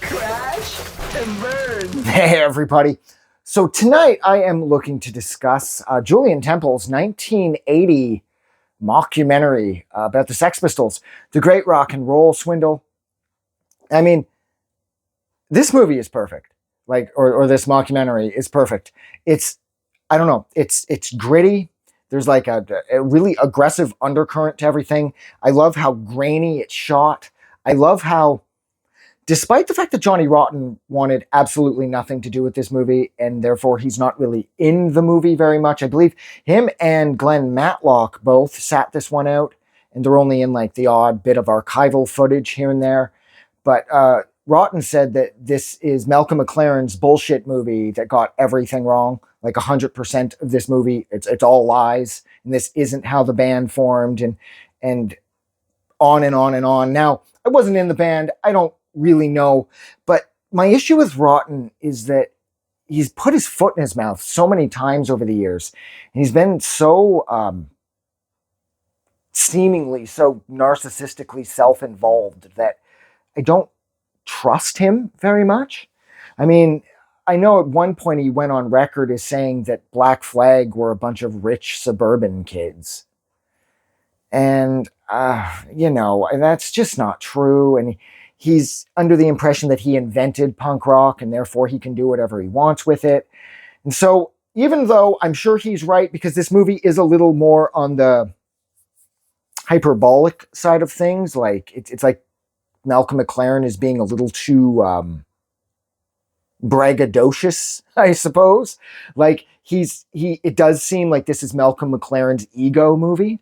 Crash and burn. Hey, everybody. So tonight I am looking to discuss Julian Temple's 1980 mockumentary about the Sex Pistols, The Great Rock and Roll Swindle. I mean, this movie is perfect. Or this mockumentary is perfect. I don't know, it's gritty. There's like a really aggressive undercurrent to everything. I love how grainy it's shot. I love how, despite the fact that Johnny Rotten wanted absolutely nothing to do with this movie, and therefore he's not really in the movie very much, I believe him and Glenn Matlock both sat this one out, and they're only in like the odd bit of archival footage here and there. But Rotten said that this is Malcolm McLaren's bullshit movie that got everything wrong. Like 100% of this movie, it's all lies, and this isn't how the band formed, and on and on and on. Now, I wasn't in the band. I don't really know. But my issue with Rotten is that he's put his foot in his mouth so many times over the years. And he's been so seemingly so narcissistically self-involved that I don't trust him very much. I mean, I know at one point he went on record as saying that Black Flag were a bunch of rich suburban kids. And, that's just not true. And he's under the impression that he invented punk rock and therefore he can do whatever he wants with it. And so, even though I'm sure he's right, because this movie is a little more on the hyperbolic side of things, like it's like Malcolm McLaren is being a little too braggadocious, I suppose. Like it does seem like this is Malcolm McLaren's ego movie.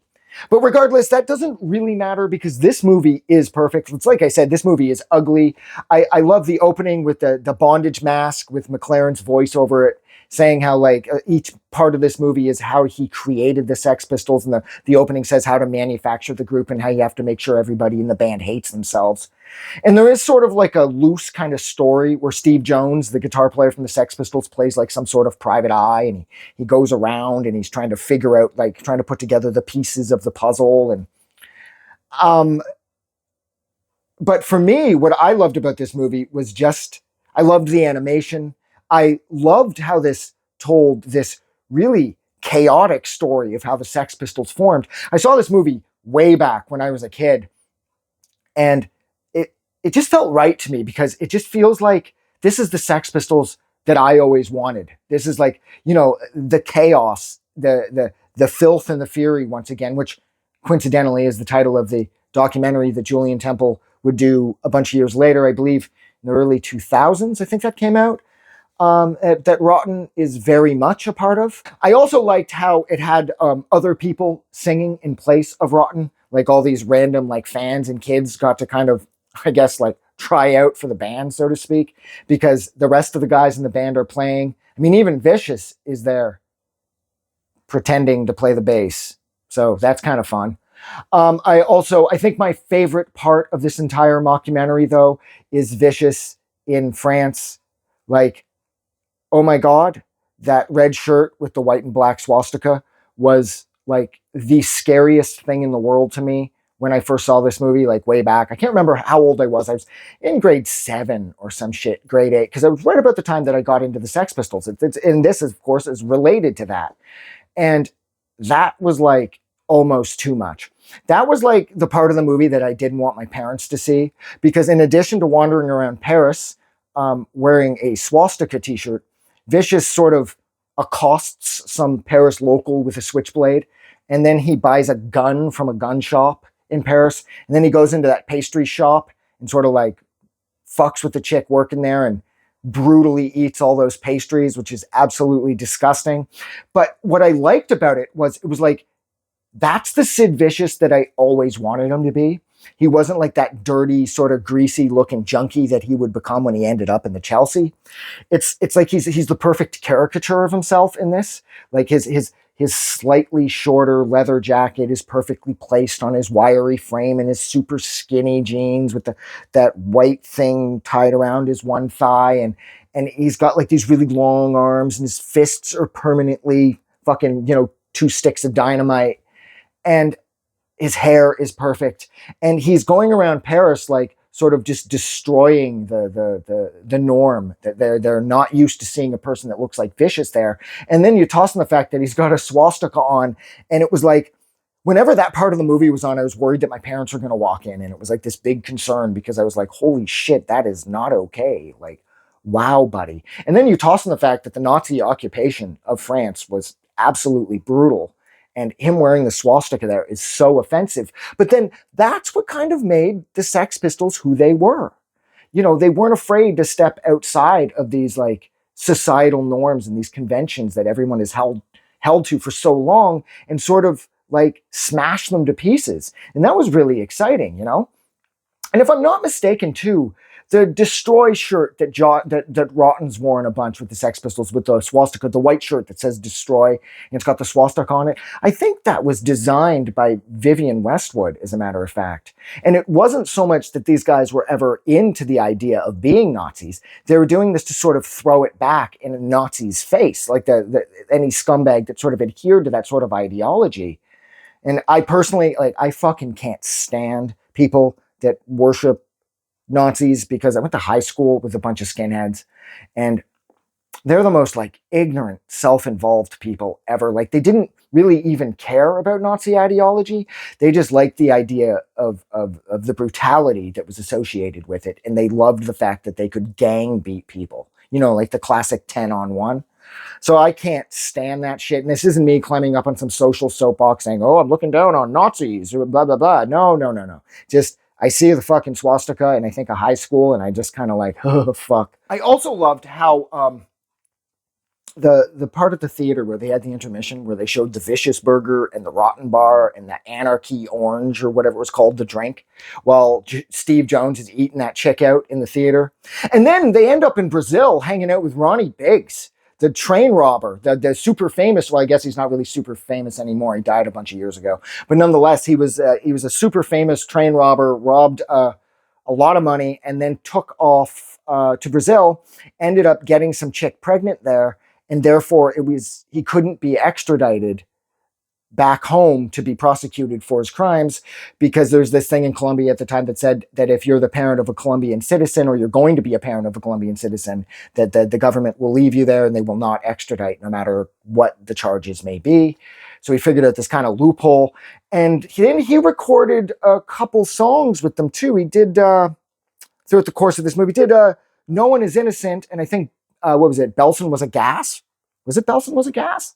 But regardless, that doesn't really matter because this movie is perfect. It's like I said, this movie is ugly. I love the opening with the bondage mask with McLaren's voice over it, saying how like each part of this movie is how he created the Sex Pistols. And the opening says how to manufacture the group and how you have to make sure everybody in the band hates themselves. And there is sort of like a loose kind of story where Steve Jones, the guitar player from the Sex Pistols, plays like some sort of private eye, and he goes around and he's trying to figure out, like trying to put together the pieces of the puzzle. And but for me, what I loved about this movie was just, I loved the animation. I loved how this told this really chaotic story of how the Sex Pistols formed. I saw this movie way back when I was a kid, and it just felt right to me because it just feels like this is the Sex Pistols that I always wanted. This is like, the chaos, the filth and the fury once again, which coincidentally is the title of the documentary that Julian Temple would do a bunch of years later, I believe in the early 2000s, I think that came out, that Rotten is very much a part of. I also liked how it had other people singing in place of Rotten, like all these random like fans and kids got to kind of, I guess, like try out for the band, so to speak, because the rest of the guys in the band are playing. I mean, even Vicious is there pretending to play the bass. So that's kind of fun. I think my favorite part of this entire mockumentary, though, is Vicious in France. Like, oh my God, that red shirt with the white and black swastika was like the scariest thing in the world to me when I first saw this movie, like way back. I can't remember how old I was. I was in grade 7 or some shit, grade 8, because it was right about the time that I got into the Sex Pistols. And this, of course, is related to that. And that was like almost too much. That was like the part of the movie that I didn't want my parents to see, because in addition to wandering around Paris wearing a swastika t-shirt, Vicious sort of accosts some Paris local with a switchblade, and then he buys a gun from a gun shop in Paris, and then he goes into that pastry shop and sort of like fucks with the chick working there and brutally eats all those pastries, which is absolutely disgusting. But what I liked about it was like, that's the Sid Vicious that I always wanted him to be. He wasn't like that dirty, sort of greasy looking junkie that he would become when he ended up in the Chelsea. It's like he's the perfect caricature of himself in this. Like his slightly shorter leather jacket is perfectly placed on his wiry frame, and his super skinny jeans with that white thing tied around his one thigh, and he's got like these really long arms, and his fists are permanently fucking, 2 sticks of dynamite. And his hair is perfect. And he's going around Paris like sort of just destroying the norm, that they're not used to seeing a person that looks like Vicious there. And then you toss in the fact that he's got a swastika on, and it was like, whenever that part of the movie was on, I was worried that my parents were going to walk in, and it was like this big concern because I was like, holy shit, that is not okay. Like, wow, buddy. And then you toss in the fact that the Nazi occupation of France was absolutely brutal, and him wearing the swastika there is so offensive. But then that's what kind of made the Sex Pistols who they were. You know, they weren't afraid to step outside of these like societal norms and these conventions that everyone is held to for so long, and sort of like smash them to pieces. And that was really exciting, you know? And if I'm not mistaken too, the Destroy shirt that Rotten's worn a bunch with the Sex Pistols, with the swastika, the white shirt that says Destroy, and it's got the swastika on it, I think that was designed by Vivienne Westwood, as a matter of fact. And it wasn't so much that these guys were ever into the idea of being Nazis. They were doing this to sort of throw it back in a Nazi's face, like any scumbag that sort of adhered to that sort of ideology. And I personally, like, I fucking can't stand people that worship Nazis, because I went to high school with a bunch of skinheads, and they're the most like ignorant, self-involved people ever. Like, they didn't really even care about Nazi ideology. They just liked the idea of the brutality that was associated with it. And they loved the fact that they could gang beat people, you know, like the classic 10-on-1. So I can't stand that shit. And this isn't me climbing up on some social soapbox saying, oh, I'm looking down on Nazis or blah, blah, blah. No. Just, I see the fucking swastika and I think of high school, and I just kind of like, oh, fuck. I also loved how the part of the theater where they had the intermission, where they showed the Vicious Burger and the Rotten Bar and the Anarchy Orange or whatever it was called, the drink, while Steve Jones is eating that chick out in the theater. And then they end up in Brazil hanging out with Ronnie Biggs, the train robber, the super famous. Well, I guess he's not really super famous anymore. He died a bunch of years ago. But nonetheless, he was a super famous train robber, robbed a lot of money, and then took off to Brazil, ended up getting some chick pregnant there, and therefore he couldn't be extradited back home to be prosecuted for his crimes, because there's this thing in Colombia at the time that said that if you're the parent of a Colombian citizen, or you're going to be a parent of a Colombian citizen, that the government will leave you there and they will not extradite no matter what the charges may be. So he figured out this kind of loophole, and he recorded a couple songs with them too. He did, throughout the course of this movie, No One Is Innocent, and I think, what was it? Belson Was a Gas? Was it Belson Was a Gas?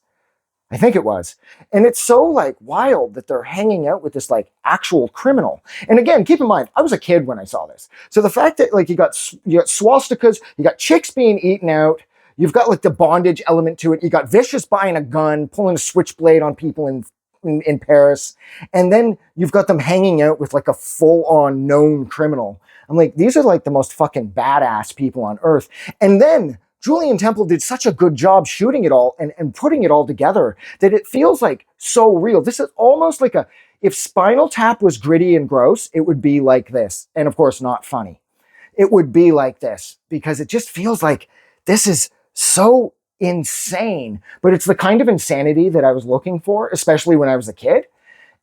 I think it was. And it's so like wild that they're hanging out with this like actual criminal. And again, keep in mind, I was a kid when I saw this. So the fact that like you got swastikas, you got chicks being eaten out, you've got like the bondage element to it, you got Vicious buying a gun, pulling a switchblade on people in Paris, and then you've got them hanging out with like a full-on known criminal. I'm like, these are like the most fucking badass people on earth. And then Julian Temple did such a good job shooting it all and putting it all together that it feels like so real. This is almost like if Spinal Tap was gritty and gross, it would be like this. And of course, not funny. It would be like this, because it just feels like this is so insane, but it's the kind of insanity that I was looking for, especially when I was a kid.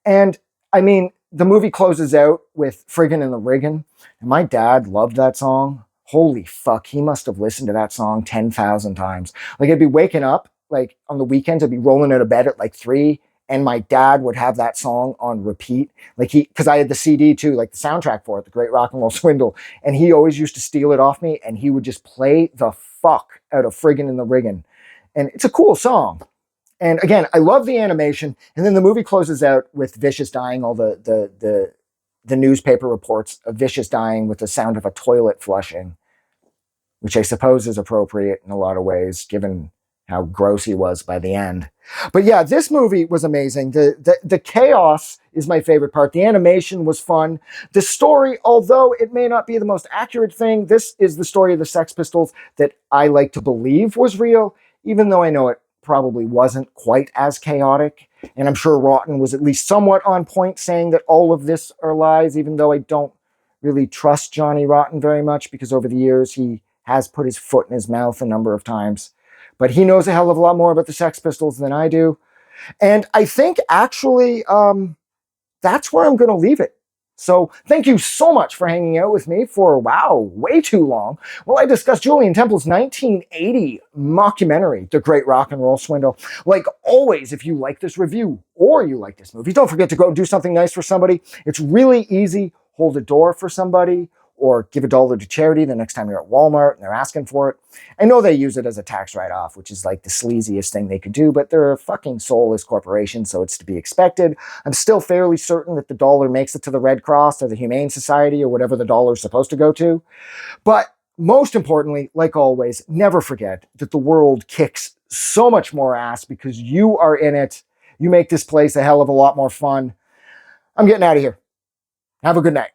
And I mean, the movie closes out with Friggin' and the Riggin', and my dad loved that song. Holy fuck, he must have listened to that song 10,000 times. Like, I'd be waking up, like, on the weekends, I'd be rolling out of bed at, like, 3, and my dad would have that song on repeat. Like, because I had the CD, too, like, the soundtrack for it, The Great Rock and Roll Swindle, and he always used to steal it off me, and he would just play the fuck out of Friggin' and the Riggin'. And it's a cool song. And, again, I love the animation, and then the movie closes out with Vicious dying, all the newspaper reports of Vicious dying with the sound of a toilet flushing, which I suppose is appropriate in a lot of ways, given how gross he was by the end. But yeah, this movie was amazing. The chaos is my favorite part. The animation was fun. The story, although it may not be the most accurate thing, this is the story of the Sex Pistols that I like to believe was real, even though I know it probably wasn't quite as chaotic. And I'm sure Rotten was at least somewhat on point, saying that all of this are lies, even though I don't really trust Johnny Rotten very much, because over the years he has put his foot in his mouth a number of times. But he knows a hell of a lot more about the Sex Pistols than I do. And I think actually that's where I'm going to leave it. So thank you so much for hanging out with me for, wow, way too long, while I discussed Julian Temple's 1980 mockumentary, The Great Rock and Roll Swindle. Like always, if you like this review or you like this movie, don't forget to go and do something nice for somebody. It's really easy. Hold a door for somebody, or give $1 to charity the next time you're at Walmart and they're asking for it. I know they use it as a tax write-off, which is like the sleaziest thing they could do, but they're a fucking soulless corporation, so it's to be expected. I'm still fairly certain that the dollar makes it to the Red Cross or the Humane Society or whatever the dollar is supposed to go to. But most importantly, like always, never forget that the world kicks so much more ass because you are in it. You make this place a hell of a lot more fun. I'm getting out of here. Have a good night.